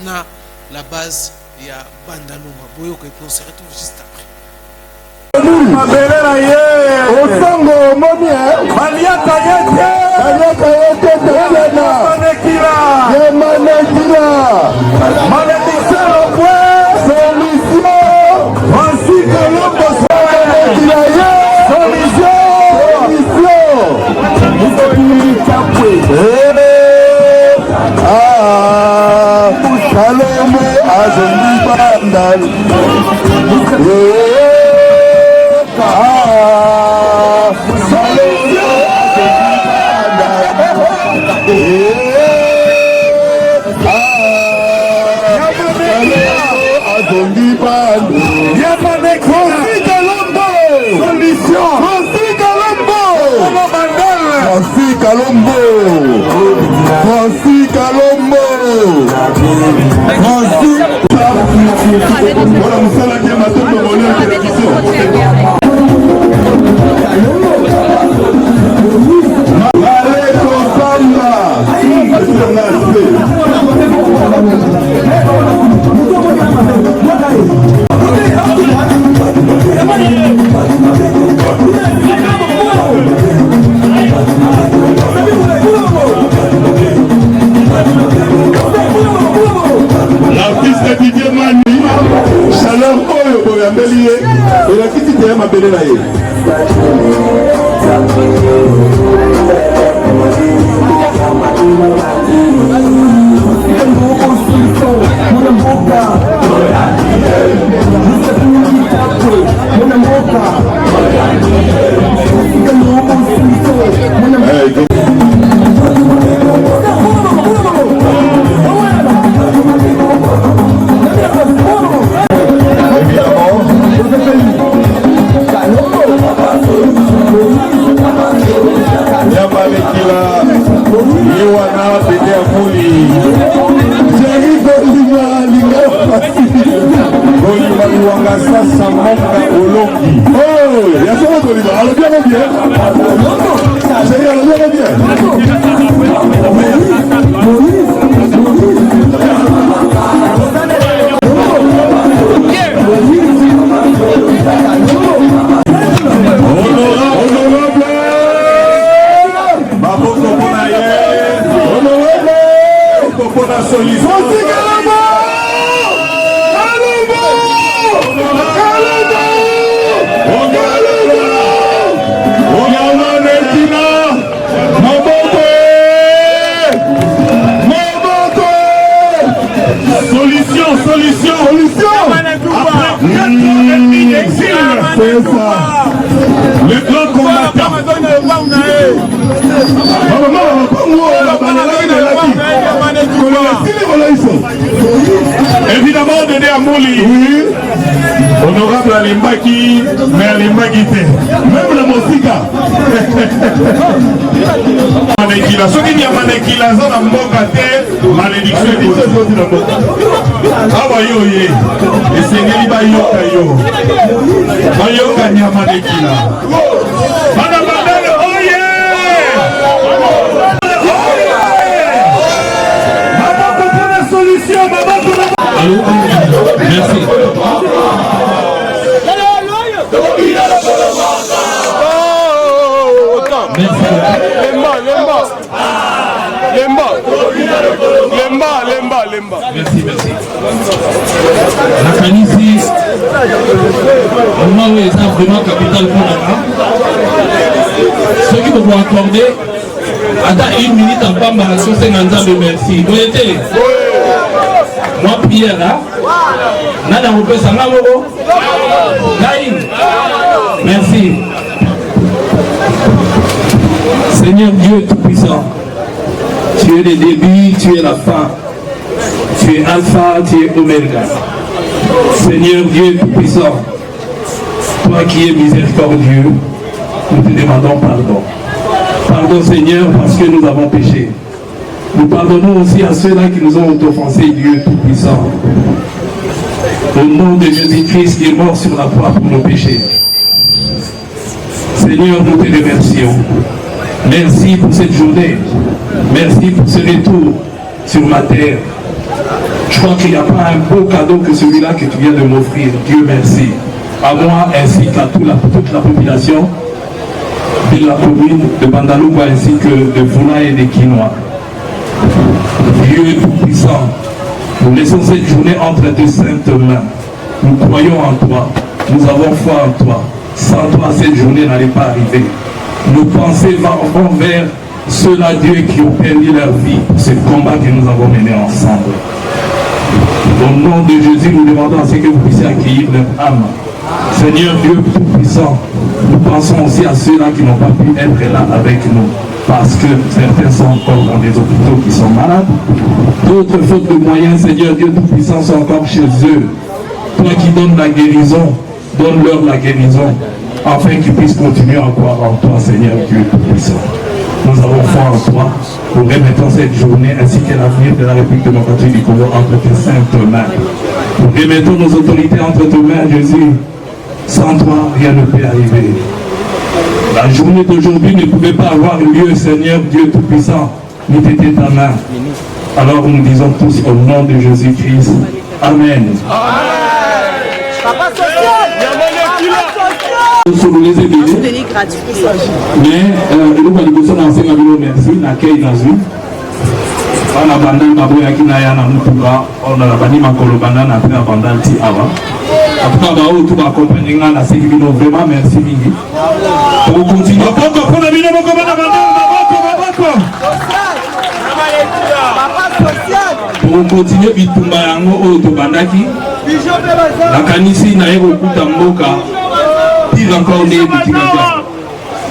na la base ya Bandalunga. Boyoka et on se retrouve juste après. Osongo moni Baliata yete Yemanekila Malédiction solution Voici Colombo Salome Azombi Bandal l'artiste Didier Mani, chaleur oyo boyambeli ye, elakisi te ya mabele na ye. Le grand combattant. Évidemment, Dédé Amouli. Oui. Honorable Alimbaki, mais Alimbaki te. Même la musique. Manekila. Ce qui y a Manekila, ça n'a pas été malédiction. Ah bah yo ye. Et c'est Nelly Bayoka yo. Bayoka n'y a Manekila. Madame Bandel, oh yeah. Maman comprend la solution, maman comprend. Allô, merci. Lemba. Merci. La Canisi, au moment où ils ont vraiment capital pour ceux qui vont accorder, attends 1 minute en Pamba, sur 50 ans de merci. Vous êtes moi, Pierre, là, Nada, vous pouvez s'en merci. Seigneur Dieu Tout-Puissant, tu es le début, tu es la fin. Tu es Alpha, tu es Oméga. Seigneur Dieu Tout-Puissant, toi qui es miséricordieux, nous te demandons pardon. Pardon Seigneur parce que nous avons péché. Nous pardonnons aussi à ceux-là qui nous ont offensés, Dieu Tout-Puissant. Au nom de Jésus-Christ qui est mort sur la croix pour nos péchés. Seigneur, nous te remercions. Merci pour cette journée. Merci pour ce retour sur ma terre. Je crois qu'il n'y a pas un beau cadeau que celui-là que tu viens de m'offrir. Dieu merci. À moi ainsi qu'à toute la population de la commune de Bandalungwa ainsi que de Funa et de Kinois. Dieu est tout-puissant. Nous laissons cette journée entre tes saintes mains. Nous croyons en toi. Nous avons foi en toi. Sans toi, cette journée n'allait pas arriver. Nos pensées vont vers ceux-là, Dieu, qui ont perdu leur vie pour ce combat que nous avons mené ensemble. Au nom de Jésus, nous demandons à ce que vous puissiez accueillir leur âme. Seigneur Dieu Tout-Puissant, nous pensons aussi à ceux-là qui n'ont pas pu être là avec nous, parce que certains sont encore dans des hôpitaux qui sont malades. D'autres, faute de moyens, Seigneur Dieu Tout-Puissant, sont encore chez eux. Toi qui donnes la guérison, donne-leur la guérison, afin qu'ils puissent continuer à croire en toi, Seigneur Dieu Tout-Puissant. Nous avons foi en toi. Nous remettons cette journée ainsi que l'avenir de la République démocratique du Congo entre tes saintes mains. Nous remettons nos autorités entre tes mains, Jésus. Sans toi, rien ne peut arriver. La journée d'aujourd'hui ne pouvait pas avoir lieu, Seigneur Dieu Tout-Puissant, ni t'étais ta main. Alors nous disons tous au nom de Jésus-Christ. Amen. Papa social! Sur les ébélés, mais nous allons lancer un merci, l'accueil dans une. On a bandé ma boya qui n'a rien à nous, on a banni ma colobana, on a pris un bandal ti avant. En tout cas, tout va accompagner la sécurité, vraiment merci Mingi. Pour continuer. Pour continuer, Bitumba Yango, Otobandaki, la Kanisi n'a pas de mboka. Pire encore des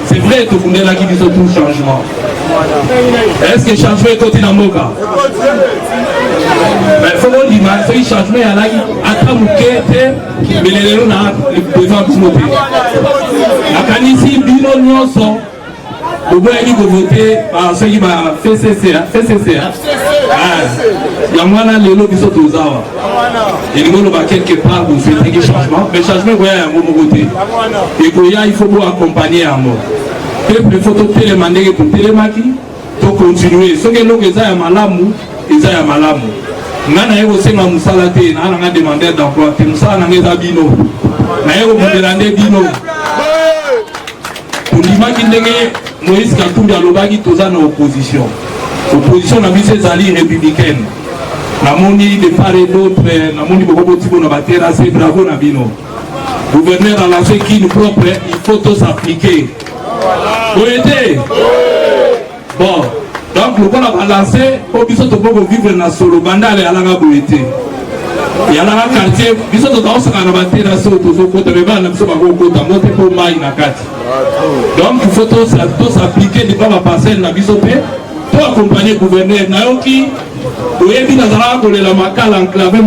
c'est vrai que vous êtes là qui dit tout changement. Est-ce que le changement est côté dans le Moka? Mais il faut dire que ce changement est là qui attend mais les gens ont besoin de voter. La Kanisi, Bino Nyonso, vous voyez que vous votez par ceux qui vont faire CCC. Il y a moins de gens qui sont aux arbres. Il y a quelque part pour faire des changements. Mais le changement, il y a un moment côté. Et il faut accompagner un mot. Il faut télémander pour télémaki, pour continuer. Ce que nous avons malamu, ils ont malamu. Nous avons aussi un demandeur d'emploi. Nous avons un bino. Nous avons un bino. Pour l'imaginer, Moïse Katumbi a l'obagi tous en opposition. Opposition n'a vu ses alliés républicaines. Namoni de part et d'autre, Namoni beaucoup de types de bataille, c'est bravo Nabino. Gouverneur a lancé qui nous propre, il faut tous s'appliquer. Vous êtes bon, donc le qu'on a lancé, pour que nous vivre dans solo bandale à la Boété. Il y a un quartier, ils sont dans ce qu'on a battu dans ce côté, mais pas dans ce côté, monter pour maï na kati. Donc il faut tous s'appliquer, ne pas passer dans la bisopé. Pour accompagner le gouverneur, Naoki, vous avez vu dans la Makala enclavé,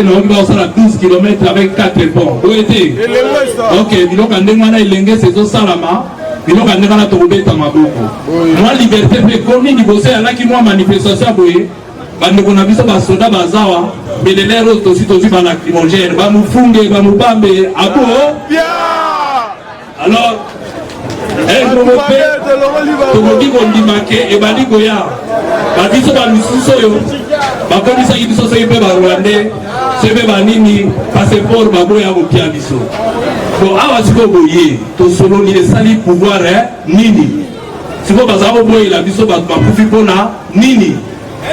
Naoki va au 12 km avec 4 ponts. Vous êtes ok, donc quand on a élengé ces eaux salama, donc quand on a trouvé Tamaboko. Moi, liberté, mais comme il bosse à la qui moi manifestation, on a vu ça, soda bazawa, mais les lèvres aussi, par lacrymogène, va nous founger, va nous bamber, à quoi? Alors, tokoki kondimake ebandi koya babiso bamisusu oyo bakomisaki biso soki mpe barwandais soki mpe banini passeport baboya kopia biso bon awa sikoyo boye tosololi esali pouvoir nini sikoyo bazala koboyela biso bato bakufi mpona nini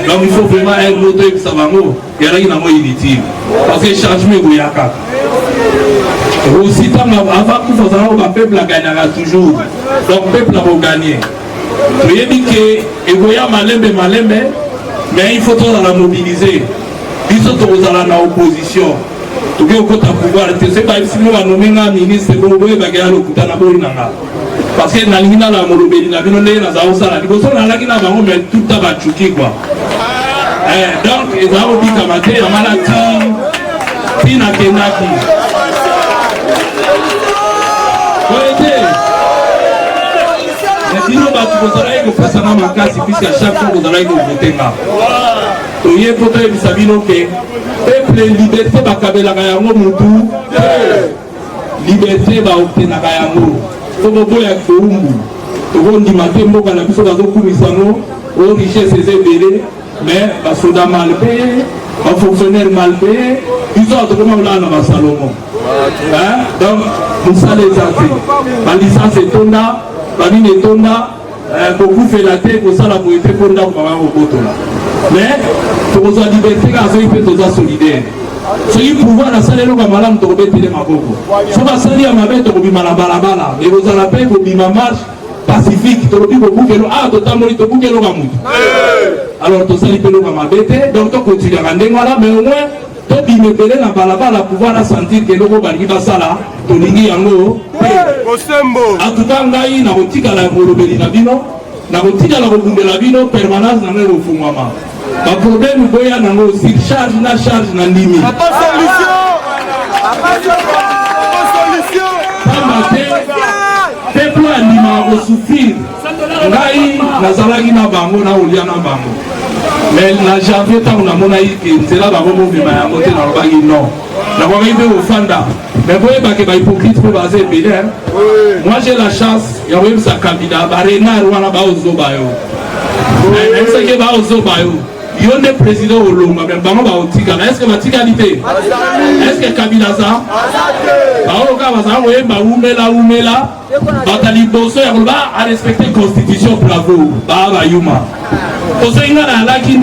donc il faut vraiment un autre toyebisa bango ezalaki nango inutile parce que changement ekoyaka aussi avant que le peuple a gagné toujours. Donc le peuple a gagné. Vous avez dit que il y a malembe, mais il faut la mobiliser. Il faut dans l'opposition. Tout le monde a pouvoir. C'est pas si nous avons nommé un ministre, vous pouvez gagner le coup de parce que dans la molobélie, la ville est dans la salle. Il faut que tout le monde a choqué. Donc, ils ont dit qu'il y a maladie, Tina Kenaki. Vous allez faire ça dans ma case, puisqu'à chaque fois vous allez voter. Il faut que vous sachiez que peuple liberté va kabela kayango mutu, liberté va obtenir kayango. Faut que vous ayez fait un peu. Vous matin mboka na biso bazo kumisango, o richesse ezebele, mais basoda mal payé, un fonctionnaire mal payé, ils ont autrement là dans Salomon. Donc, nous ça les athées. La licence est tonda, la mine est tonda, beaucoup fait la tête pour ça la beauté pour nous mais pour nous liberté quand ils peuvent être solidaires. Ce qui pouvoir la salle est malade de remettre les maboko. Ce va salir à ma bête au bimala balabala. Et vous allez payer au bima marche pacifique. Tu le dis beaucoup que ah totalement tu beaucoup que l'on a mouillé. Alors tu salis peu l'on a ma bête. Donc tu continues à rendre voilà mais au moins tu bimé belé la balabala pouvoir la sentir que l'on va arriver à ça là. Tu lingi yango. En tout cas ngai na rotika la molobeli na bino. Na rotika la robunde la bino permanence na ngero fumama. Le problème boya nango surcharge na charge na ndimi. Pas solution. Peuple andima ko souffrir. Ngai nazalaki na bango na olia na bango. Mais na janvier tant na mona ki nzela bango mo bima ya moté na lobaki non. Na ko ngai be ofanda. Mais boye ba ke ba hypocrite po basé belé. Moi j'ai la chance ya web sa candidat barena rwana ba ozobayo. Mais est-ce que ba ozobayo? Il y a des présidents au long, mais est-ce que ma tigalité? Est-ce que Kabila ça? A respecté la constitution, bravo. Baba Yuma. Pour ça, il y a la qui est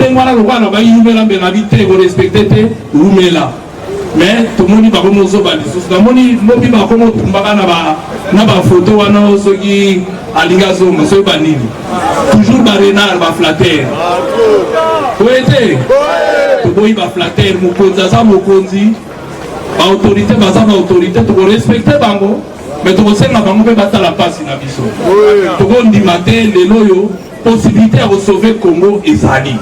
là, mais tout le monde va comme aux autres. Tout le monde va comme aux photo, ceux qui toujours Barénard va flatter. Vous êtes tu vas flatter, Mokonzi, autorité, autorité, tu vas respecter Bango, mais tu vas faire la Bango, tu vas la passe in abisso. Tu vas dire matin, les loyaux, possibilité à sauver Congo et Zali.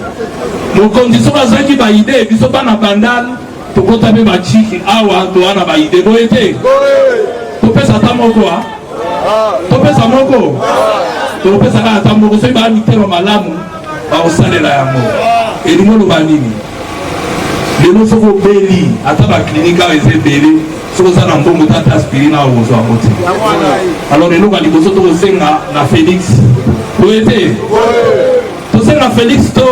Mokonzi, ce que tu vas aider, tu vas pas na bandal, tu vas taper ma chic, awa, tu vas na aider. Vous êtes tu peux ça ta moko, tu peux ça moko, tu peux ça ta moko, c'est pas limité au malamu, au salaire la yamo. Et nous le banini. Les gens sont belli, à ta clinique à essayer belli, sur ça n'a pas de aspirine à vous alors les gens qui sont tous na Félix. Vous êtes tous na Félix to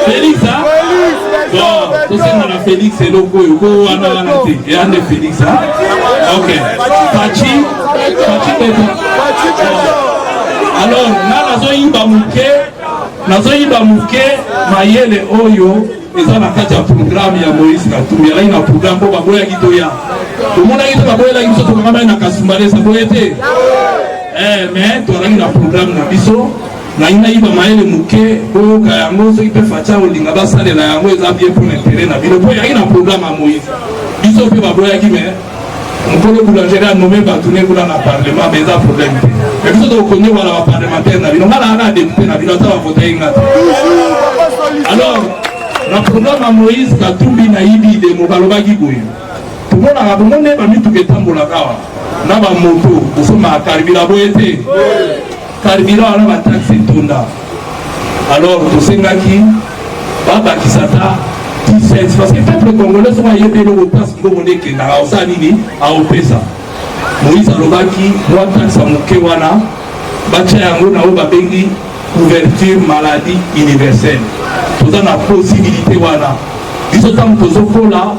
Félix hein? Bon, tous na Félix et le go et on est Félix hein? Ok. Pachi. Alors, nazoyiba muke mayele oyo eza na kati ya programme ya Moïse Katumbi ala ina programme po baboya kitoya tomona kito baboya kiso to kama na kasumbale sa boyete mais to ala ina programme na biso na ina yiba mayele muke oyo ka yango so ipe facha olinga basale la yango eza bien pour l'intérêt na bino po ya ina programme ya Moïse biso pe baboya ki mais mukolo boulanger a nommé batune kula na parlement mais ça problème mais biso to konyo wala parlementaire na bino ngala na député na bino ta voter ngata alors le programme à Moïse Katumbi na yibi de mobaloba giboye tout le monde a bonne ba mitu ketambola kawa na ba moto osoma karibira boyete karibira na ba taxi tonda alors to sengaki baba kisata parce que le peuple congolais sont ayébé le place qui vont dire que na osanini a opesa Moïse alobaki moi taxe mokewana bacha yango na oba bengi couverture maladie universelle. Tout ça na possibilité wana. Biso tam tozo kola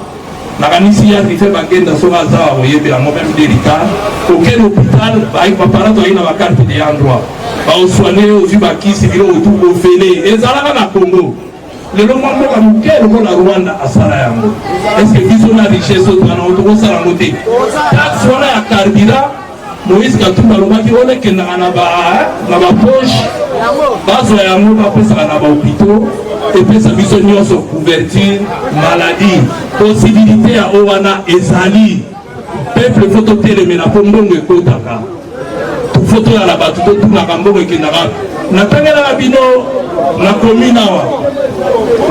na kanisi ya rife bagenda so baza oyebe la même délicat. Aucun hôpital ba ik papara to ina ba carte de endroit. Ba soigner aux ubakisi bilo tout ofele. Ezala na Congo. Le nom de Mouké, le la Rwanda à Sarayamo. Est-ce que biso na richesse au na autoko saramote? Taxe wana ya carburant Moïse Katumbi alobaki ole ke na ba poche bazo ya ngo ba pesa na ba hôpitaux et pesa biso nyonso couverture maladie possibilité ya owana ezali peuple photo télé na pombongo ekotaka tout photo ya la batu to tuna kambongo ekendaka na tangela bino na commune awa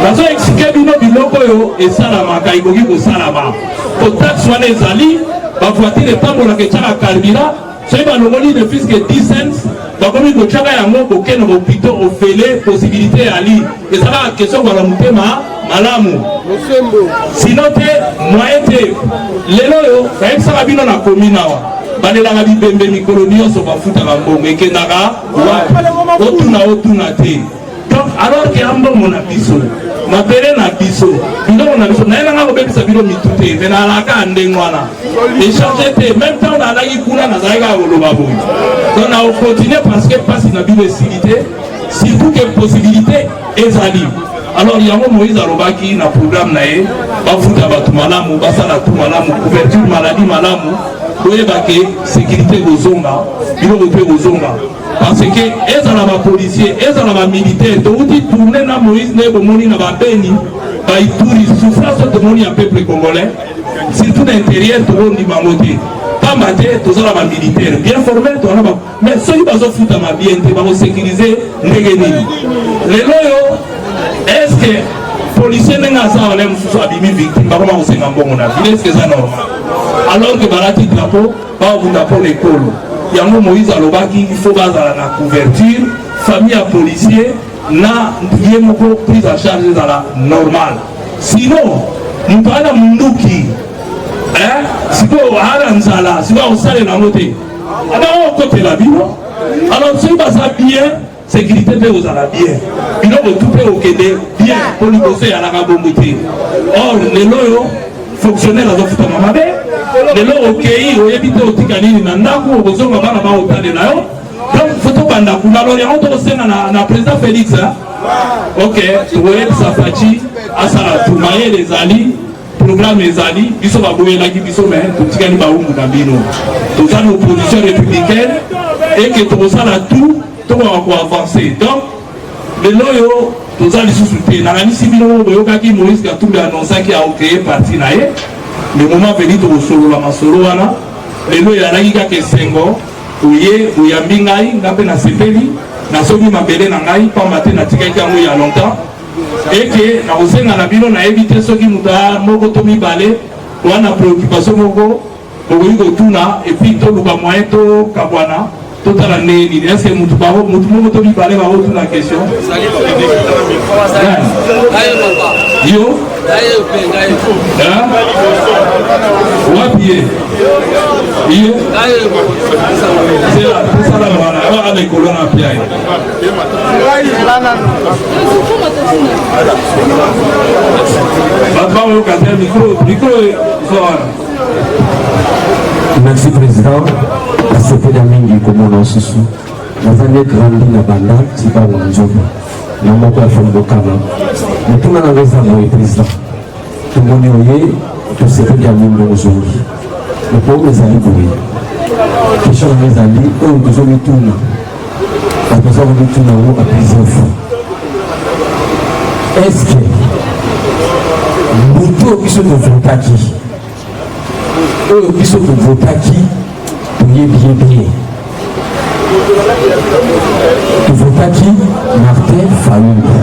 nazo expliquer bino biloko yo esalamaka ikoki kosalama po taxe wana ezali ba voiture etambola ke tshaka carburant soki balongoli de fils que 10 cents bakomi kotshaka yango kokende hôpitaux ofele possibilité ya li ezalaka question kwala motema malamu sino te moyen te lelo oyo bayebisaka bino na commune awa balelaka bibembe mikolo nyonso bafutaka mbongo ekendaka otuna te donc alors ke ya mbongo na biso mapere na biso biloko na biso naye nanga kobebisa bino mitute me nalaka ndenge wana échange te même temps nalaki kuna nazalaki kaka koloba boye donc nakocontinue parce que mpasi na bino esili te surtout que possibilité ezali. Alors yango Moïse alobaki na programme na ye bafuta bato malamu basala tout malamu couverture maladie malamu boyebake sécurité kozonga biloko mpe kozonga parce que ezala bapolicier ezala bamilitaire touti tourne na Moïse nde bomoni na babeni baituri souffrance tomoni ya peuple congolais surtout na intérieur tokondima te pamba te tozala bamilitaire bien formé tona ba mais soki bazofutama bien te bakosécuriser ndenge nini lelo yo est-ce que policier ndenge aza wale mosusu abimi victime bakoma kosenga mbongo na ville est-ce que eza normal alors que balati drapeau baokunda mpo lekolo yango Moïse alobaki il faut bazala na couverture famille ya policier na ye moko prise en charge ezala normal sinon moto ana munduki sikoyo ana nzala sikoyo akosalela yango te abako okotela bino alors soki baza bien sécurité mpe ozala bien biloko tu mpe okende bien mpo liboso eyalaka bongo te or lelo oyo fonctionnaire azofutama mabe lelo okei oyebi te otika nini na ndako okozonga bana baotalela yo donc fo tobanda kuna alors yango tokosenga na président Félix ok tokoyebisa Faci asala tumayele ezali programme ezali biso baboyelaki biso me totikali bawumbu na bino toza na opposition républicaine eke tokosala tout tokoka koavancer donc lelo oyo toza lisusu te nakanisi bino boyokaki Moïse Katumbi annonçaki aokeye parti na ye le moment veni tokosolola masolo wana lelo eyalaki kaka esengo oye oyambi ngai nga mpe nasepeli nasoki mabele na ngai pamba te natikaki yango ya longtemps eke nakosenga na bino nayebi te soki moto moko to mibale wana préoccupation moko okoki kotuna epuis toluka moyen tokabwana totala ndenge nini est-ce que mutu moko to mibale bakotuna question yo wapi ye iyo tosala wana ana ekolo na pia ye bato baoyoka te micro eza wana. Merci président. Asepela mingi komona susu nazali grandi na banda tiba wanjoba na moko ya fombokama mutuna na ngeza moye président tomoni oye tosepela mingi ozongi mpo ezali boye question na ezali oyo tozomituna bato baza komituna yango a plusieurs fois est-ce que mutu oyo biso tovotaki oyo biso tovotaki bien. Tu veux pas qui Martin Fayulu.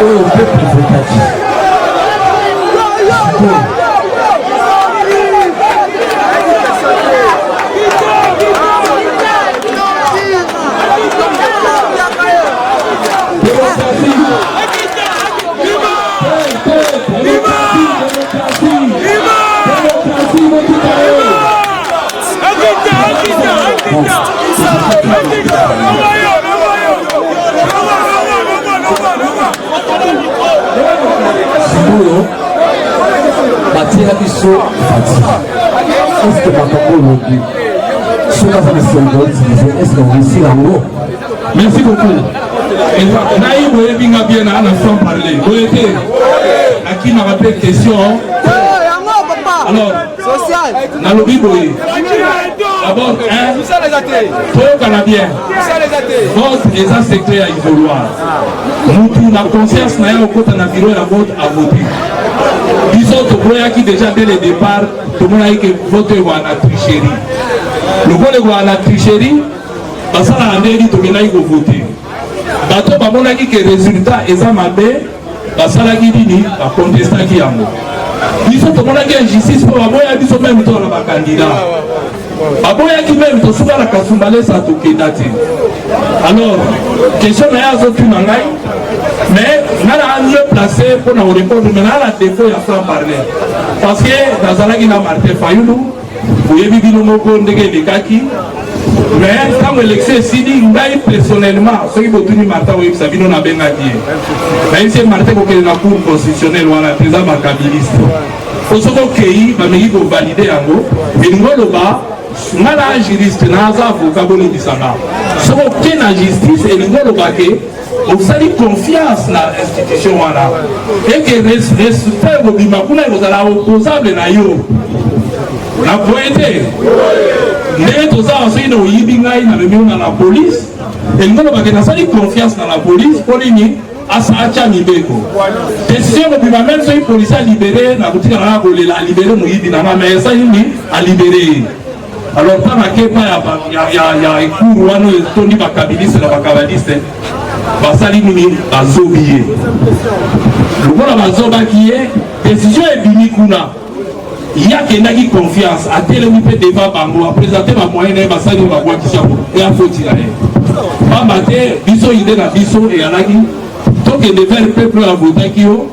Oh, le peuple veut pas qui. Batira biso Fatima. Est-ce que Bakongo lobby sur la symbole est-ce qu'on réussit là-haut? Merci beaucoup. Naïm Oyebinga bien à la fin parler. Oyete, à qui m'a rappelé question. Alors, dans le Bible, d'abord, tout canadien, vote et ça secret à isoloir. Nous, la conscience n'a pas côté na bureau la vote à voter. Ils ont qui déjà dès le départ, tout le monde a dit que voter ou à la tricherie. Le vote ou à la tricherie, parce que la année tout le monde a voté. Bateau ba mona ki que résultat eza mabe, basala ki dini ba contestant ki yango. Biso to mona ki injustice pour aboya biso même to na ba candidat. Aboya ki même to suka la kasumbale sa to kedati. Alors, question na yazo tu nangai, mais nana anje placé pour na répondre mais na la défaut ya franc parler. Parce que dans ala ki na Martin Fayulu, oyebi bino moko ndenge lekaki Mais quand l'élection est signée, personnellement, ceux qui ont tenu Martin, oui, ça vient à Bengadi. Mais c'est Martin qui est dans la cour constitutionnelle, ou à la présidente macabiliste. Pour ce qui va valider en gros, et nous le bas, nous avons un juriste, nous avons un avocat, nous avons une justice, et nous avons vous avez confiance dans l'institution. Et que le résultat de l'Obima, vous allez opposable à yo. La poété. Mais tout ça, c'est une yibinga, dans la police. Et nous avons confiance dans la police pour l'uni. Asacha Mibeko. Décision de même si les policiers libérés, la boutique a libéré Moïbi, mais ça a libéré. Alors, tant qu'il y a un cours où on est tenu par Kabiliste et par Kabaliste, Basali Mini a zobié. Le bon a zoba qui est, décision est binikuna. Il y a qui n'a confiance à télémipé débat bango, à présenter ma moyenne et Basali ma voix qui s'en et à faut tirer. Pas mater, biso idée na biso et à la guine. Donc il devait le peuple à voter qui ont,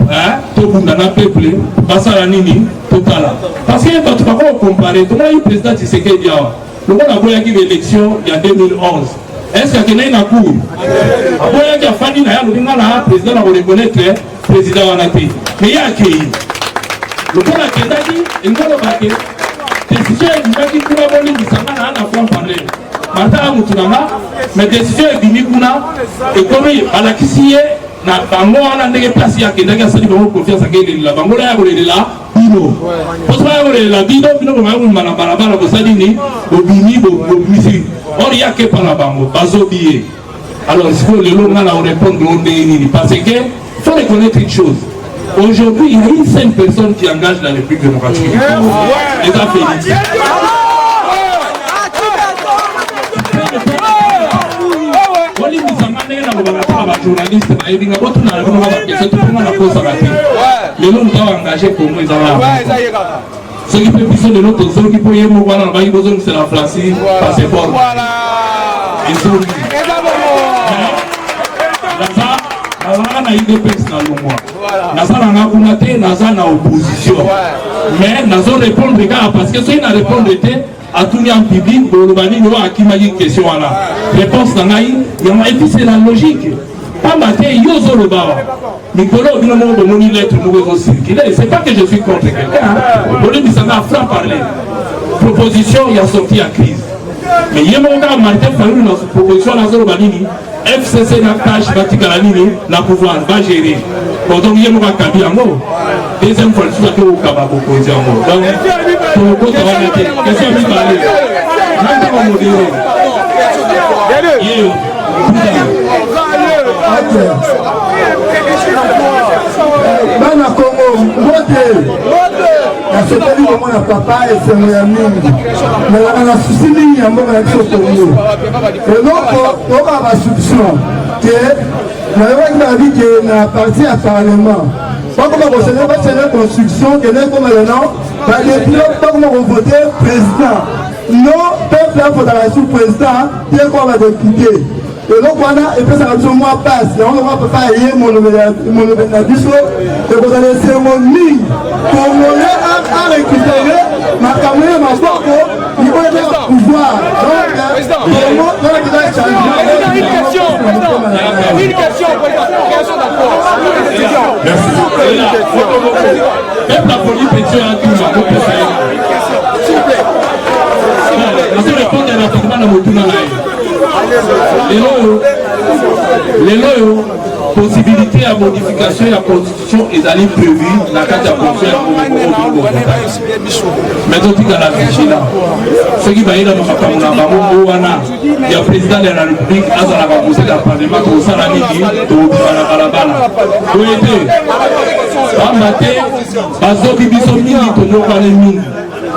tout le monde a peuple, parce à la nini, total. Parce qu'il y a pas de comparer, tout le monde est président de ce qu'il y a. Le monde a voulu qu'il y ait l'élection il y a 2011. Est-ce qu'il y a une cour? Après il y a Fanny, le président a reconnaître président en été. Mais il y a accueilli. Le monde a dit, il y a une décision est dit pour la bonne qui s'en va à la fois parler. Maintenant, mais décision est venue et comme à la qui na bango wana ndenge place ya kendaki asali bango confiance akende la bango la kolela bino poso ya kolela bino ko ma na balabala ko sali ni obini bo misi or ya ke para bango bazobié. Alors il faut le long na répondre au nini parce que faut reconnaître une chose. Aujourd'hui, il y a une seule personne qui engage la République démocratique. Les affaires. Journaliste, les gens sont engagés pour nous. Ceux qui peuvent pisser de l'autre, ceux qui peuvent y aller, c'est la France, passeport. Ils sont dit. Na IDPS na longwa. Naza na kunate, naza na opposition. Mais nazo répondre parce que ceux qui na répondre était à tout en public, le bani nous a qui m'a dit une question là. Réponse d'Angaï, et puis c'est la logique. Pas matin, yozo le baba. Nicolas, au moment de mon lettre, nous circuler. C'est pas que je suis contre quelqu'un. On dit que ça m'a frappé parler. Proposition, il a sorti à crise. Mais il y a mon gars, Martin Fayoul, dans cette proposition, dans le Banini, FCC n'a pas acheté la ligne, la pouvoir va gérer. Donc il y a mon gars Kabi en haut. Deuxième fois, je suis au Kababo posé en haut. Donc, pour le coup, ça va être. Qu'est-ce que vous parlez? Maintenant, on va modérer. Bana Congo, vote. La soteli au moins papa et c'est mon ami. Mais on a souci ligne à mon Congo. Et donc, on va avoir solution. Que la vie qui est la partie à Parlement. Pas comment on s'est pas la construction, que n'est comme maintenant, pas comment on voter président. Non, peuple là pour la sous-président, bien qu'on va député. Et donc voilà, et puis ça va toujours moi passe. Et on ne va pas y mon biso. Et vous allez laisser mon ligne. Pour mon à récupérer ma caméra, ma porte, il faut être pouvoir. Donc, une question, merci. Même la police est un tout. S'il vous plaît. Je vais répondre rapidement à mon les lois, possibilité à modification de la constitution est allée prévue dans la carte de constitution. Mais donc, il y a la vigilance. Ce qui va y avoir il y a le président de la République, à la conseil du Parlement, au Salami, au Balabala. Vous aidez. En matin, parce que Bibiso Mini, tout le monde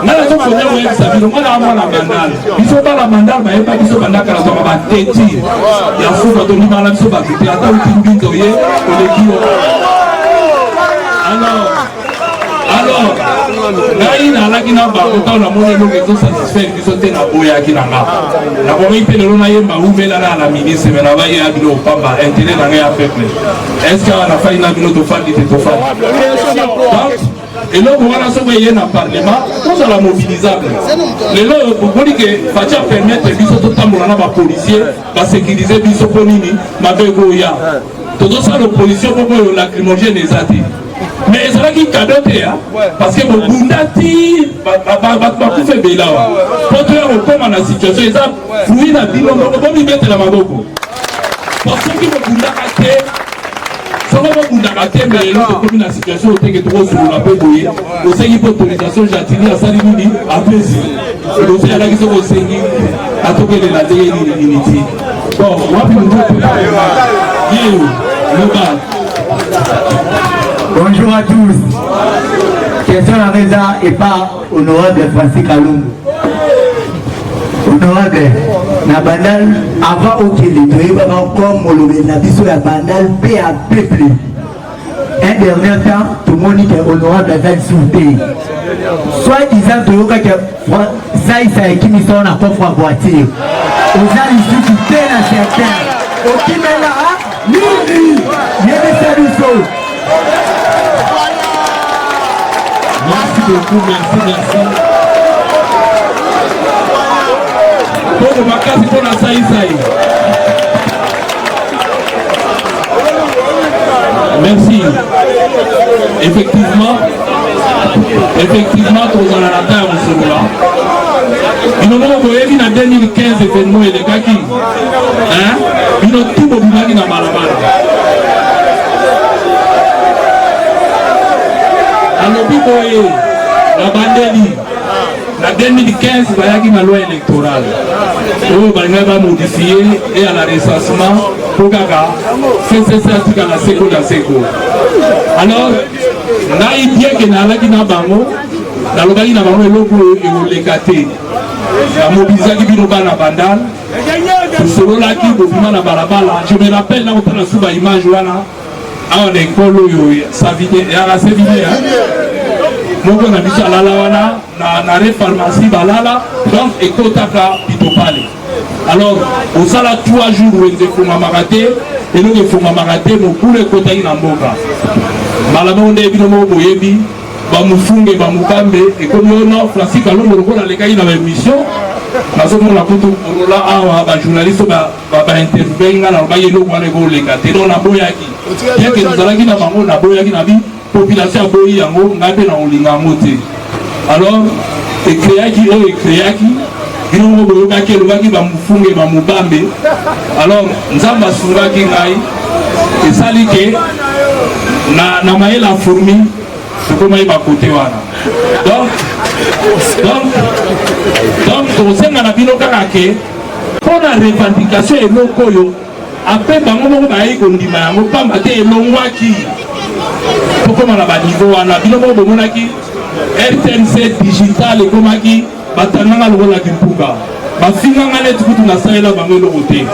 nana so konya wo yesa bino mala amala mandal biso bala mandal ba yeba biso bandaka la so ba teti ya fuba to ni mala biso ba teti ata utimbi to ye kolekio alors ngai na la kina ba ko ta na mona no ke so satisfaire biso te na boya kinanga na ko mi pe no na yemba umela na ministre me na ba ya bino pamba intérêt na ngai a peuple est-ce que na fa ina bino to fa dit to fa et là on va sauver un parlement on va la mobilisable les là on dit que Fatia permettre biso tout temps na ba policier ba sécuriser biso ponini mabego ya tout ça le policier pour lacrymogène ezati mais ça qui cadeau parce que mon bundati ba ku fait bela pour toi on comme na situation ça fouiller na bino on va mettre la maboko parce que mon bundati ça va vous d'arrêter mais l'autre comme la situation où tu es trop sur la paix bouillée au sein de l'autorisation j'attire à Salimini à plaisir et donc il y a la question au sein à tout que la unité bon moi puis nous bonjour à tous question à Reza et par honorable Francis Kalumbu honorable na bandal avant okele toyeba comme le na biso ya bandal pe à peuple un dernier temps tout le monde est honorable avec souté soit disant toyoka que ça qui mis son à coffre à voiture aux alliés qui t'es na certain okimela nini yene service merci beaucoup merci pour ma case pour la saïsaï. Merci. Effectivement, tous en la terre au celui-là. Il nous avons vu en 2015 événement et les gars qui, hein, ils ont tout mobilisé dans Malabala. Alors puis la bandeli. En 2015, il y a une loi électorale. Il va modifier et à la recensement pour c'est la séco. Alors, il y a bien que bango, dans le pays, la mobilisation qui est na bandal, selon la qui na balabala. Je me rappelle là où on a sous image là, à l'école ça vient à la séville. Moko na biso alala wana na pharmacie balala donc ekotaka pitopale alors au sala 3 jours wenze fuma marate et nous fuma marate mokule kotaki na mboka malama onde bino mo boyebi ba mufunge ba mukambe et comme ono Francis Kalombo lokola lekaki na émission nazo mona kutu orola awa ba journaliste ba intervenga na ba yelo kwa leko lekate donc na boyaki bien que nous allaki na bango na boyaki na bi population a boyi yango ngabe na olinga moté alors ekreaki o ekreaki bino mo boyoka ke lobaki ba mufunge ba mubambe alors nzamba sungaki ngai esali ke na maela fourmi tokoma ba côté wana donc tosenga na bino kaka ke pona revendication eloko yo ape bango moko bayi kondima yango pamba te elongwaki comment la niveau wana bino mo bomonaki RTNC digital et komaki batanga lokola kimpuka bafinga net kutu na saela bango lokote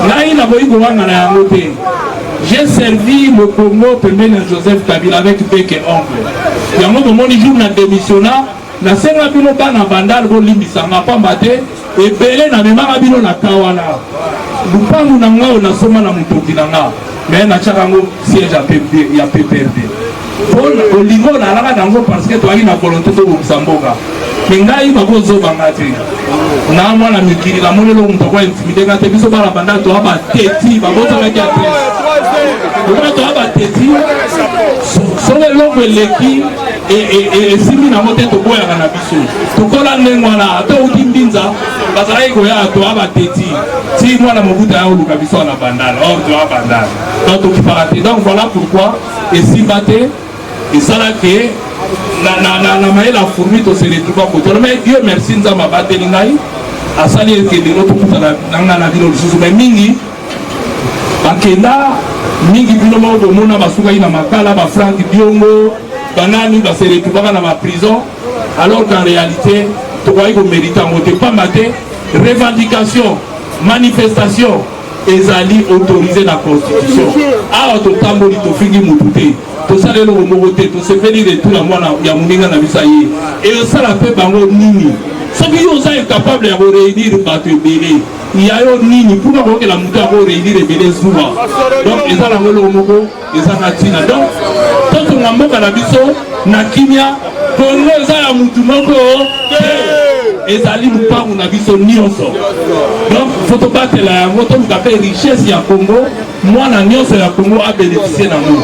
ngai na boyi ko wanga na yango te j'ai servi le Congo pembeni Joseph Kabila avec bec et ongle yango bomoni jour na démissionna na senga bino bana bandal bo limbisanga pamba te ebele na memaka bino na kawana lupangu na ngao na soma na mutoki na nga mais na chakango siège ya PPRD au niveau na alaka dango parce que toi il a volonté de vous samboka mais ngai bako zo bangati na mwana mikili la monelo mutoko intimidé ngate biso bala banda to aba teti bako to meki atresse to aba teti so le longo leki et simi na mote to boya kana biso to kola ngwana to utimbinza bazai ko ya to aba teti si mwana mobuta ya oluka biso na bandala or to aba bandala donc to parate donc voilà pourquoi et si baté et ça là que na maïla fourmi to se retrouve à côté mais Dieu merci nous a battu ngai a sali que de notre puta na vilo lususu mais mingi bakenda mingi bino mo do mona basuka ina makala ba Frank Diongo banani ba se retrouve na ma prison alors qu'en réalité to va y mériter en moté pas maté revendication manifestation ezali autorisé dans la constitution a to tamboli to fingi mututé to salelo mogote to se venir de tout la mwana ya muninga na bisayi et ça la fait bango nini ce qui vous est capable de réunir bato belé il y a yo nini pour que la muta ko réunir belé souvent donc ezala ngolo moko ezana tina donc tant que ngamba mboka na biso na kimia Congo eza ya mutu moko ezali lupangu na biso nyonso. Donc faut tobatela yango toluka mpe richesse ya Congo mwana nyonso ya Congo abénéficie nango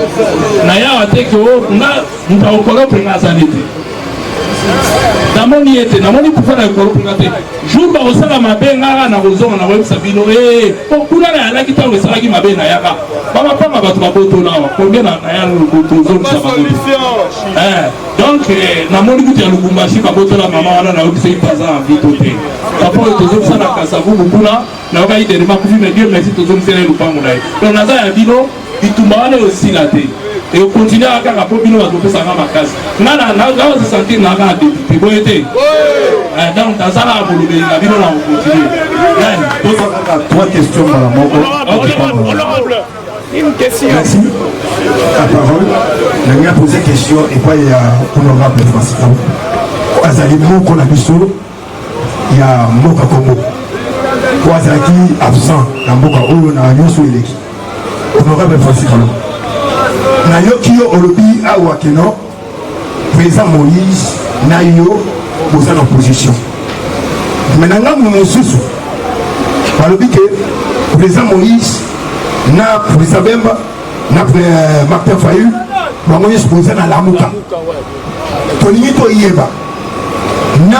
na yawa te ke nga mutu akokolopenga azali te namoni ete namoni pouvoir na ekolopenga te jour bakosala mabe ngaka na kozonga na koyebisa bino kuna na yalaki ntango esalaki mabe na yaka bamapanga bato babotola awa konge na ya tozongisa baboto donc namoni kutu ya lubumbashi babotola mama wana nayokisaki paza na vito te papo tozongisa na kasavubu kuna nayokai derema kufi me dieu merci tozongisela lupango na ye donc naza ya bino bitumba wana osila te et on continue à faire un peu de ça dans ma case. Non, se sentir dans la député. Vous êtes donc dans ça, la vie, on continue. Trois questions, madame. Honorable, une question. Merci. La parole. Je vais poser une question et puis il y a l'honorable Francis. Azali Moko na biso, il y a Mboka Congo. Pour Azali absent, dans Mboka Oyo na Nyoso Eleki. Honorable Francis. Na yoki yo olobi awa keno président Moïse na yo boza na opposition menanga mosusu balobi ke président Moïse na président Bemba na Martin Fayulu bango nyonso boza na lamuka tolingi toyeba na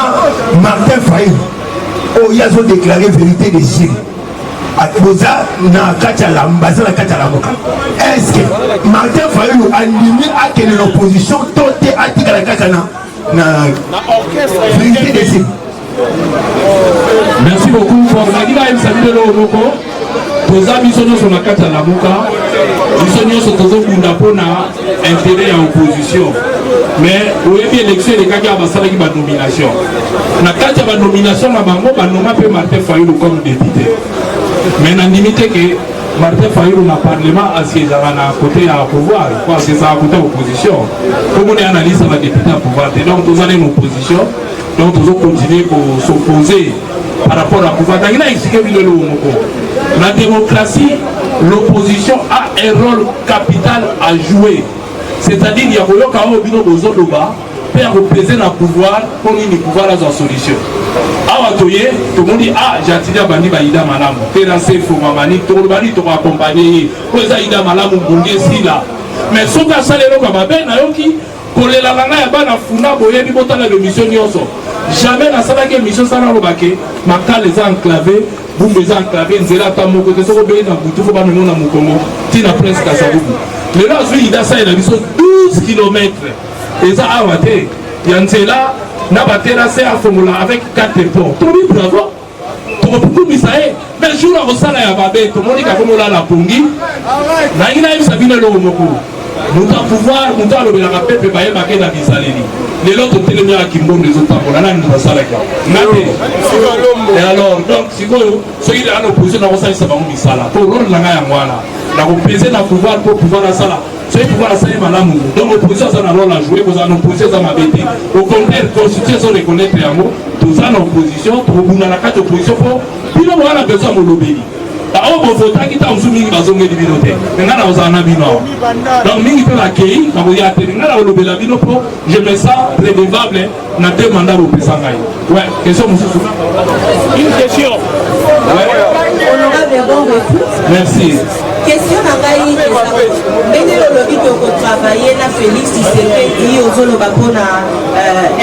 Martin Fayulu oyo azodéclare vérité des îles boza na kati ya baza na kati ya lamuka. Est-ce que Martin Fayulu andimi akende l'opposition to te atikala kaka na vérité des îles? Merci beaucoup pour Nagila et Samuel Omoko. Toza biso nyonso na kati ya lamuka biso nyonso tozokunda mpona intérêt ya opposition mais oyebi élection elekaki ya basalaki banomination na kati ya banomination na bango banoma mpe Martin Fayulu comme député mais nandimi te ke Martin Fayulu na parlement asiégeaka na côté ya pouvoir quoi asiégeaka côté ya opposition komoni analyse ya député ya pouvoir te donc tozali na opposition donc tozocontinue s'opposer par rapport à pouvoir ntangi na expliqué bino eloko moko la démocratie l'opposition a un rôle capital à jouer c'est-à-dire il y a koyoka oyo bino bozoloba mpe ya kopese na pouvoir mpo nini pouvoir azwa solution awa toye tomoni jatili abandi baida malamu mpe na sefo mamani tolobani tokoakompagne ye po eza ida malamu mbongi esila mais soki asala eloko ya mabe nayoki kolelaka ngai ya bana funa boyebi botala émission nyonso jamais nasalaki émission sana alobake makala eza enclavé bumbu eza enclavé nzela ata moko te soki obei na butu fo bamemo na mokongo ntina prince kasabubu lelo azwi ida salela biso 12 kilometre eza awa te ya nzela na baterase afongola avec 4 ports tobi bravo tokopukumisa ye mais jour akosala ya babe tomoni kakomolala pongi nangi nayebisa bino eloko moko moto ya pouvoir moto alobelaka pepe bayebake na bizaleli lelo totelemi ya kimbondo ezotambola nani moto asalaki nga te alors donc sikoyo soki ana opposition nakosalisa bango misala po role na ngai yango wana nakopese na pouvoir po pouvoir asala soki pouvoir asali malamu donc opposition aza na role a jouer kozala na opposition eza mabe te au contraire constitution ezoreconnaitre yango toza na opposition tokobunda na kati opposition po bino wana besoin molobeli oyo bovotaki ntango mosusu mingi bazongeli bino te me ngai nakozala na bino awa donc mingi mpe bakei nakoya te ngai nakolobela bino mpo je me sens redevable na 2 mandat bopesa ngai ouais question mosusu Une question. merci question na ngai ndenge lolobi tokotravaille na Félix Tshisekedi ozoloba mpona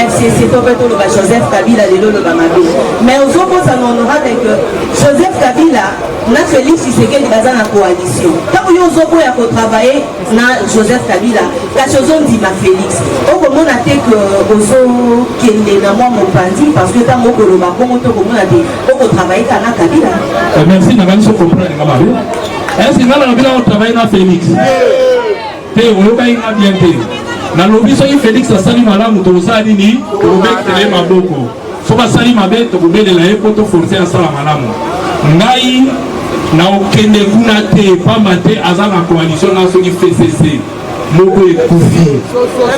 FCC to mpe toloba Joseph Kabila lelo oloba mabe mais ozokosa na honorable que Joseph Kabila na Félix Tshisekedi baza na coalition ntango yo ozoboya kotravaille na Joseph Kabila kasi ozondima Félix okomona te ke ozokende na mwa mopanzi parce que ntango okoloba bongo te okomona te okotravaille ka na Kabila. Merci na ngani so comprendre nga mabe est-ce que nga na bila otravaille na Félix te oyokai nga bien te nalobi soki Félix asali malamu tokosala nini tokobekitele maboko so basali mabe tokobelela ye mpo toforce asala malamu ngai na okende kuna te pamba te aza na coalition na soki FCC moko ekufi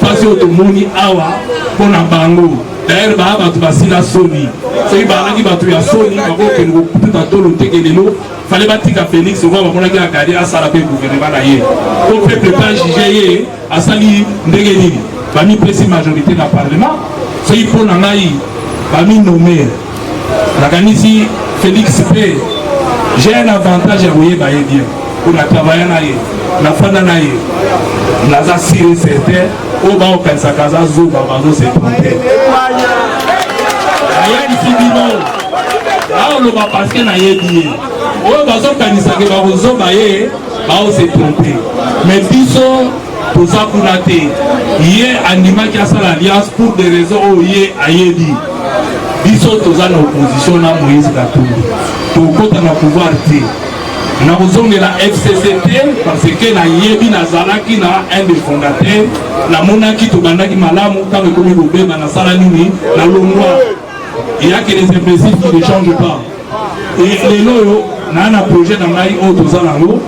pasi oyo tomoni awa mpo na bango d'ailleurs baa bato basila soni soki bazalaki bato ya soni bakokende kokututa tolo teke lelo fallait batika Félix on va monaki la carrière à sala pe gouvernement na ye au peuple pas juger à sali ndenge nini bami presse majorité dans parlement so il faut ngai bami nommé la ganisi Félix P j'ai un avantage à voyer baye bien pour la travailler na ye na fana na ye naza siré certain au ba okanisa kaza zo ba bazo se tromper ayani sibino aolo ba parce que na ye bien o bazo kanisa ke ba zo ba ye ba o se tromper mais biso toza kuna te ye andimaki asala alliance pour des raisons o ye ayebi biso toza na opposition na Moïse Katumbi tokota na pouvoir te na kozongela FCCT parce que na yebi nazalaki na un des fondateurs na monaki tobandaki malamu ntango ekomi kobeba nasala nini na longwa eyaki les imbéciles qui ne changent pas et lelo oyo na projet na ngai oyo toza nango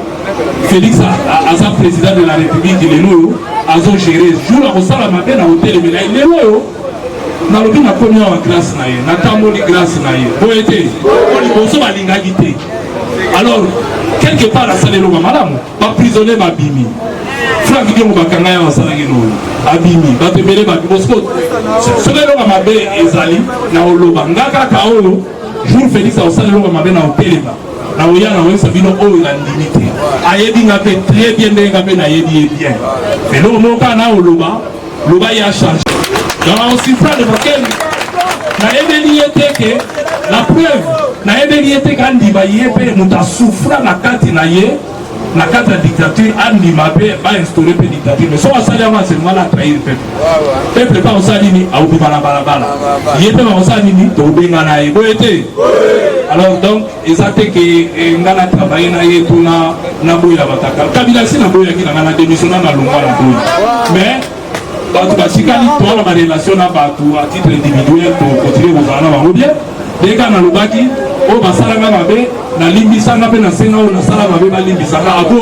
Félix aza président de la République lelo oyo azogere jour akosala mabe na hotelemela lelo oyo nalobi nakomi awa grâce na ye natamboli grâce na ye boye te liboso balingaki te alors quelque part asala eloko malamu baprisonnier babimi Frank Diongo bakanga ya basalaki noyo abimi bato ebele babimi soki eloko mabe ezali na oloba nga kaka oyo jour Félix akosala eloko mabe na hotelema na oya na oyebisa bino oyo nandimi te ayebi nga mpe très bien ndenge nga mpe nayebi ye bien eloko moko kaka na oloba loba ye achange donc aussi prendre parce que naebeli ye te ke la preuve naebeli ye te kandima ye mpe moto asouffra na kati na ye na kati ya dictature andima mpe bainstaure mpe dictature mais soki asali yango aselement la trahir peuple mpe akosala nini aobima na balabala ye mpe bakosala nini tobenga na ye boye te alors donc eza te ke nga na travaille na ye to na boyela bataka kabila si na boyelaki na nga na démissionna na longwa na boyi mais bato basikali toala barelation na bato à titre individuel tokontinue kozala na bango bien ndenge nalobaki oyo basalanga mabe nalimbisanga mpe nasenga oyo nasala mabe balimbisanga abo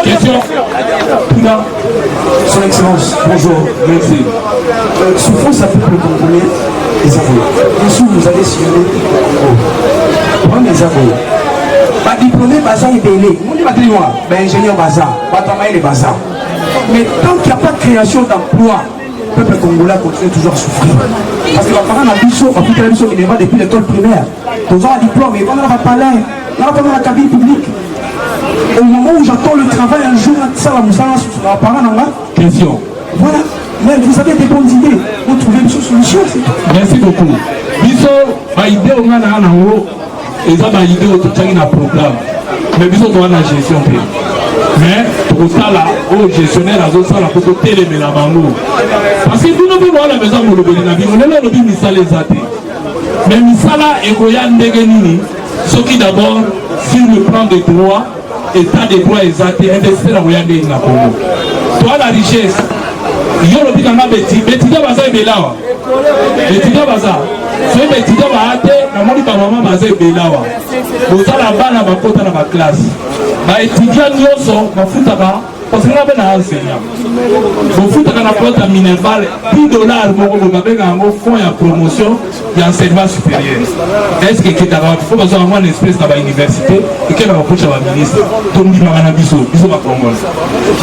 question Tuna. Son Excellence, bonjour. Merci. Souffrance à peuple congolais, les avoués. Bien sûr, vous allez signaler prendre les avoués. Pas diplômé, bazar et délai. On dit patrimoine, ingénieur bazar, batamaï les bazar. Mais tant qu'il n'y a pas de création d'emploi, le peuple congolais continue toujours à souffrir. Parce que les parents ont dit on peut faire une éval depuis l'école primaire. Tous ont un diplôme, mais on n'a pas l'air. On n'a pas dans la cabine publique. Au moment où j'attends le travail, un jour, ça va me faire un parent dans la question. Voilà. Mais vous avez des bonnes idées. Vous trouvez une solution. Merci beaucoup. Biso, ma idée, on a un euro. Et ça, ma idée, on a un programme. Mais biso, on a une gestion. Mais pour ça là, au gestionnaire à zone ça là pour télémer la bango. Parce que vous ne pouvez pas la maison pour le bénéfice. On est là le misala les athées. Mais misala et goyan degenini, ce qui d'abord sur le plan des droits, état des droits et athées, investir en goyan degenina Congo. Toi la richesse, yo le bikanga beti, beti da baza ebelawa. Beti da baza. C'est beti da baate, na moni ba maman baza ebelawa. Bozala bana bakota na ba classe. Ba étudiant nyonso bafutaka parce que nga na enseignant bafutaka na plota minerval $10 moko bobabenga yango fonds ya promotion ya enseignement supérieur. Est-ce que ketaka faut bazwa yango en espèce na bauniversité ekeba bakocha baministre tondimaka na biso ba Congo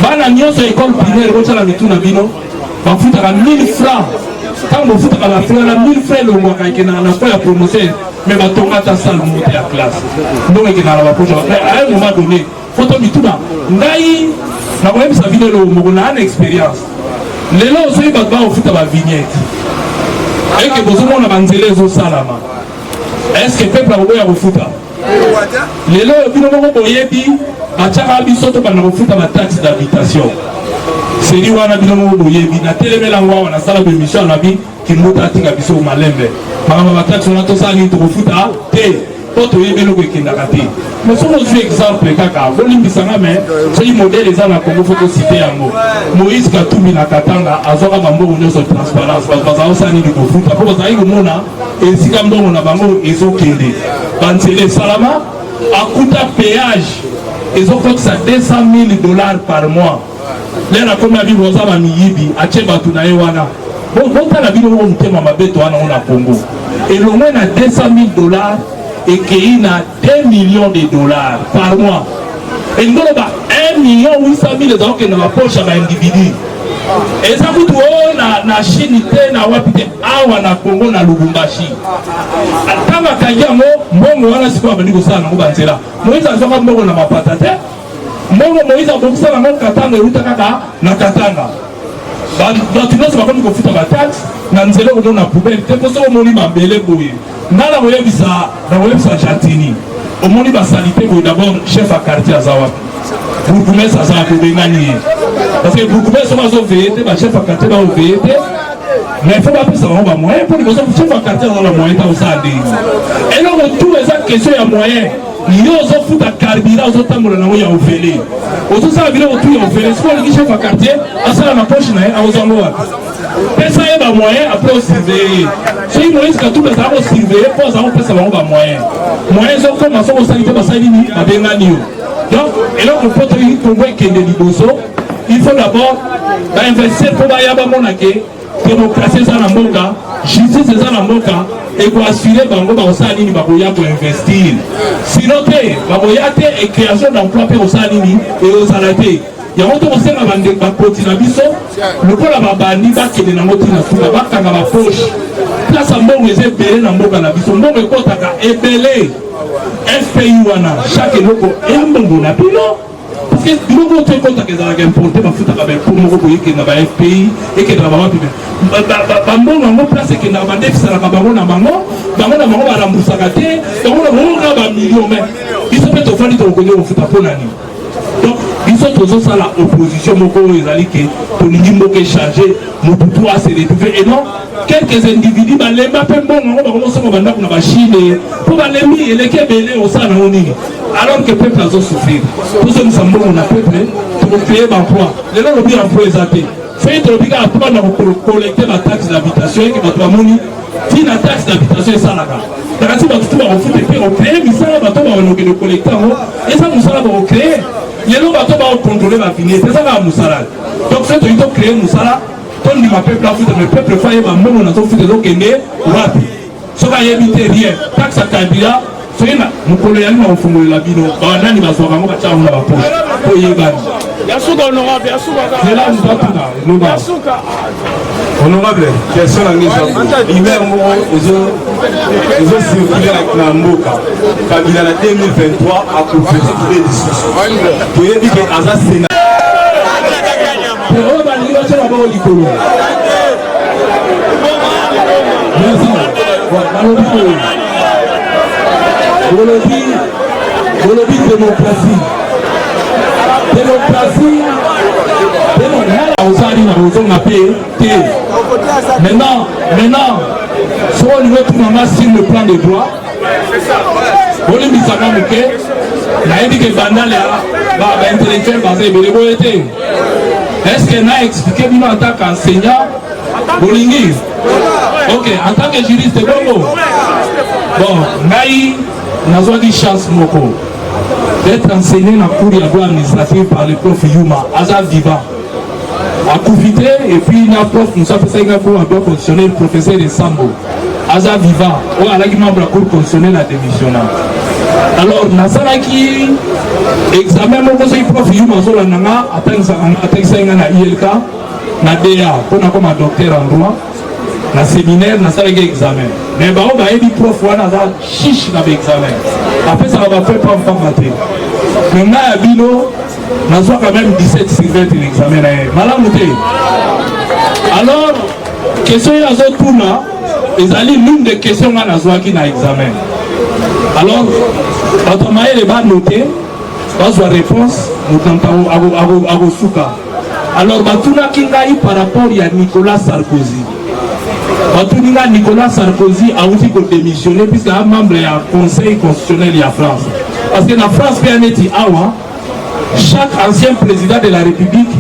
bana nyonso école primaire botala mituna bino bafutaka 1000 francs ntango bafutaka bafrère na 1000 francs elongwaka ekendaka na fonds ya promotion mais batonga ta salle monte ya classe donc ekendaka na bakocha à un moment donné photo mituna ngai na koyebisa bino lelo moko na ana expérience lelo osoki bato baofuta bavignette eke bozomona banzela ezosalama estce peuple akoboya kofuta lelo bino moko boyebi batiaka biso to banda kofuta bataxe d'habitation seri wana bino moko boyebi natelemelango awa nasala bemission nabi kimbuta atinga biso malembe makambo bataxe wana tosala nini tokofuta te po toyebi eloko ekendaka te mais soki ozwi exemple kaka bolimbisanga me soki modele eza na Congo fo tosite yango Moïse Katumbi na Katanga azwaka bambongo nyonso transparence bato bazala osala nini kofuta mpo bazalaki komona esika mbongo na bango ezokende banzela esalama akuta péage ezokotisa $200,000 par mois lelo akomi ya bino oza bamiyibi atie bato na ye wana botala bino moko motema mabe to wana ngo na Congo elongwe na $200,000 et qu'il a 2 millions de dollars par mois. Et nous avons 1 800 000 euros qui dans la poche à l'individu. Et ça vous trouve na Chine, na Wapite, Awa, na Congo, na Lubumbashi. Tant que Kayamo, mon wana c'est pas venu ça na Mubantela. Moïse a joué mon na mapatate. Moïse a beaucoup ça na mon Katanga et Utakaka na Katanga. Dans tout le monde, c'est pas comme qu'on fout à la taxe. Dans le zélo, on a poubelle. C'est pour ça qu'on m'a belé pour lui. Dans la web, ça Jatini. Au monde, il va salité d'abord chef à quartier à Zawak. Vous pouvez ça pour gagner. Parce que vous pouvez souvent veiller, chef à quartier va veiller. Mais il faut pas ça va moyen pour les chef à quartier dans le moyen dans ça. Et là, tout les questions à moyen. Il y a aussi foot à carburant, aux autres temps il y a au vélo. Autour ça vient autour il y a au vélo. C'est pour les chefs à quartier, à ça la poche à aux endroits. Et ça y est moyen après au surveiller. Si il risque tout les arbres surveiller, pour ça on peut savoir on moyen. Moyen sont comme à son sanité à Salini à Benganio. Donc et là on peut trouver qu'il y a des liboso. Il faut d'abord investir pour y avoir mon acquis. Démocratie ça na mboka, justice ça na mboka et pour assurer bango ba osalini ba koya pour investir. Sinon te ba koya te et création d'emploi pour osalini et osalate. Ya moto osenga bande ba kotina biso, lokola ba bandi ba kende na motina fuka ba kanga ba poche. Place mbongo eze belé na mboka na biso, mbongo ekotaka ebelé. FPI wana chaque loko et mbongo na pilo. Parce que nous avons tout compte que ça a importé ma foot pour mon pays qui n'a pas FPI et qui travaille pas bien. Bambo place qui n'a pas déficit à la bango na bango va rembourser à côté. Donc on a un million mais ils sont peut-être offrant de reconnaître au foot à Ponani. Donc ils sont tous à la opposition moko ezali que Tonigi moko changer Mobutu a se retrouver et non quelques individus balemba pe mbongo ba commencer ko banda na Chine pour balemi eleke belé au sana onini alors que le peuple a souffert. Tout ce que nous sommes on a peuple pour créer l'emploi. Les gens ont bien emploi exacté. Fait le biga apprendre à collecter la taxe d'habitation et que votre moni dit la taxe d'habitation et ça là. Dans ce cas, tout va foutre et on crée mais ça va tout va nous collecter et ça nous ça va créer. Les gens vont contrôler la finesse, c'est ça va nous ça. Donc c'est ils ont créé nous ça là. Tout le peuple a foutu le peuple faille va même on a foutu donc aimer rapi. Ça va éviter rien. Taxe à carburant mukolo yali na mfumo la bino banani basoka ngo bacha ngula bapoche ko yebani yasuka honorable yasuka zela mutuna nuba yasuka honorable question la ngisa hiver mo ezo circuler na mboka kabila na 2023 a confirmé les discussions to yebi ke aza sena o ba ni ba chela ba likolo Bolobi démocratie. Maintenant, si on veut tout sur le plan des droits, on lui dit ça comme que la dit que Bandal est intellectuel basé sur est-ce qu'elle a expliqué en tant qu'enseignant Bolingi? Ok, en tant que juriste, bon, Naï, n'a pas de chance d'être enseigné dans la cour administrative par le prof Yuma, Azal Diva. À Koufité, et puis il y a un prof, nous avons fait un cours constitutionnel, le professeur de Sambo, Azal Viva, ou à la membre de la cour constitutionnelle à démissionnaire. Alors, Nasara qui examen mon conseil prof Yuma, Zolananga, attend na ILK, na DA, on a comme un docteur en droit. Na séminaire na ça examen mais bah on va aider prof wana za chiche na examen après ça va faire pas mater maintenant à bino na soit quand même 17 sur 20 l'examen malamu te alors question ya zo tuna ezali l'une des questions na zo qui na examen alors automatique les ba noter ba zo réponse nous ago suka alors batuna kingai par rapport à Nicolas Sarkozy. Nicolas Sarkozy a aussi démissionné puisque un membre du Conseil constitutionnel de la France. Parce que la France, chaque ancien président de la République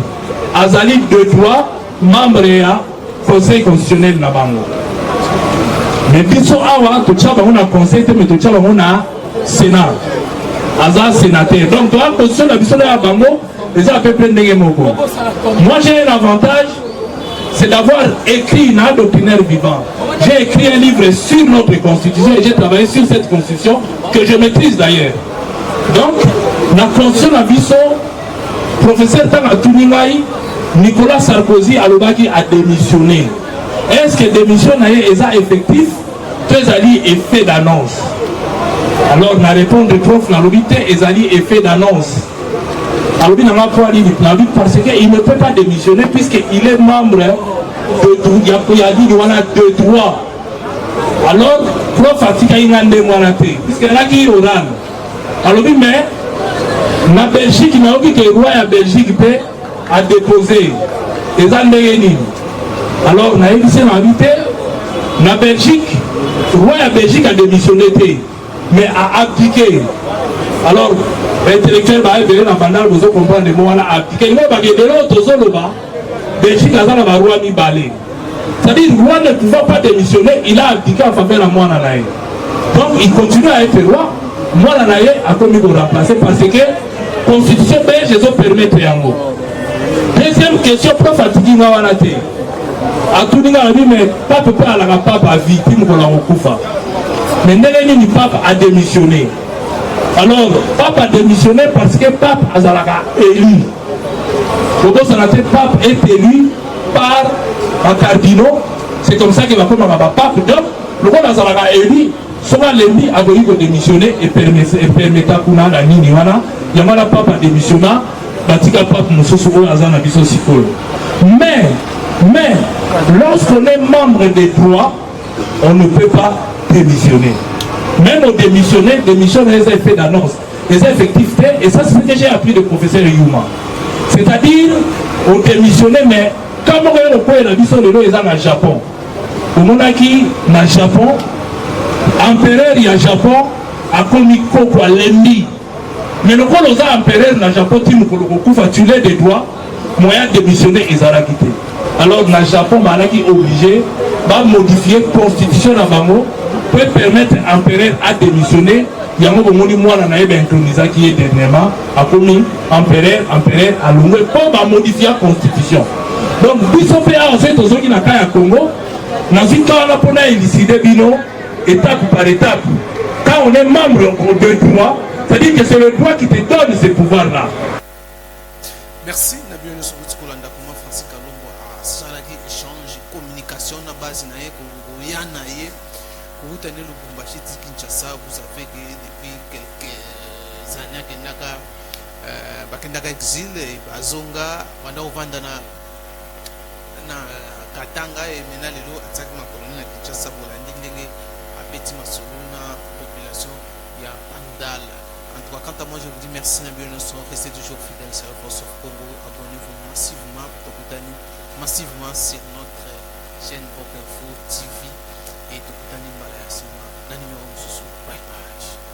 a zali deux droits membres du Conseil constitutionnel de la Bango. Mais biso awa, tu as un conseil, mais tu as un Sénat. Aza sénateur. Donc, tu as un constitution de la Bango, et ça a peu près de moi j'ai un avantage. c'est d'avoir écrit une doctrinaire vivant. J'ai écrit un livre sur notre constitution et j'ai travaillé sur cette constitution que je maîtrise d'ailleurs. Donc, la constitution d'Abisso, professeur Tanga Tuningaï, Nicolas Sarkozy a démissionné. Est-ce que démission est effectif? Ezali effet d'annonce. Alors, na répondre prof, na l'obité, ezali effet d'annonce. Alors, parce qu'il ne peut pas démissionner puisqu'il est membre de droit. Alors, prof Atika Ingande Moanate, puisqu'il a qui oral. Alors, mais, na Belgique, il a dit que le roi de Belgique a déposé les Andéenines. Alors, na évité na Belgique, le roi de Belgique a démissionné, mais a abdiqué. Alors, l'intellectuel va être dans bandal, vous comprendre les mots, a abdiqué. Il va y avoir de l'autre, Belgique a un roi mi balé. C'est-à-dire, le roi ne pouvait pas démissionner, il a abdiqué en faveur de moi. Donc, il continue à être roi. Moi, a commis pour remplacer parce que la constitution belge, ils ont permis de faire. Deuxième question, prof Atiki Nawanate. A tout le monde dit, mais pas peut pas la papa victime de la Okufa. Mais Neleni Pape a démissionné. Alors, Pape a démissionné parce que Pape a élu. Le Pape est élu par un cardinal. C'est comme ça qu'il va comme un Pape. Donc, le roi a élu. Soit l'ennemi a voulu démissionner et permettre à Kuna la Niniwana. Yamala Pape a démissionné. Batika Pape nous sommes à Zana Biso Sikolo. Mais, lorsqu'on est membre des droits, on ne peut pas démissionner. Même au démissionner, démissionner les effets d'annonce, les effectivités, et ça c'est ce que j'ai appris du professeur Yuma. C'est-à-dire, on démissionner, mais comme on peut la mission de l'eau, ils sont au Japon. Au Monaki, dans le Japon, empereur il y a Japon, a commis quoi l'ennemi. Mais le rôle aux empereurs dans le Japon, tu les des droits, moyen de démissionner, ils ont quitté. Alors, dans le Japon, on est obligé de modifier la constitution pour permettre à l'empereur à démissionner. Il y a un moment qui est dernièrement, a commis empereur, à l'onglet pour modifier la constitution. Donc, BISOPA, ensuite, aux autres qui n'ont pas Congo, dans une cas, on a élucidé Bino, étape par étape. Quand on est membre de droit, c'est-à-dire que c'est le droit qui te donne ces pouvoirs-là. Merci. Nabio Nsobutukulanda kuma Francis Kalombo a salaki échange communication na base na ye koyana ye koutane Lubumbashi Kinshasa. Vous savez que depuis quelques années kendaka bakendaka exil bazonga banda ovanda na Katanga et maintenant lelo attaque ma colonne na Kinshasa bolandi ndenge abeti masoluna population ya Pandala. En tout cas, quant à moi, je vous dis merci, Nabio Nson. Restez toujours fidèles sur Voice of Congo. Abonnez-vous massivement sur notre chaîne Pop Info TV et tout le temps, bye bye.